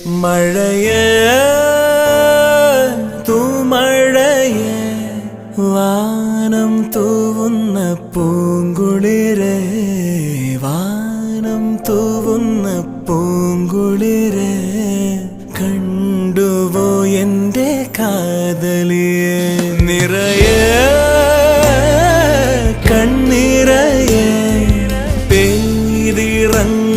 മഴയേ തൂമഴയേ വാനം തൂവുന്ന പൂങ്കുളിരേ വാനം തൂവുന്ന പൂങ്കുളിരേ കണ്ടുവോ എൻ്റെ കാതലിയെ നിറയെ കണ്ണിറയെ പെയ്തിറങ്ങ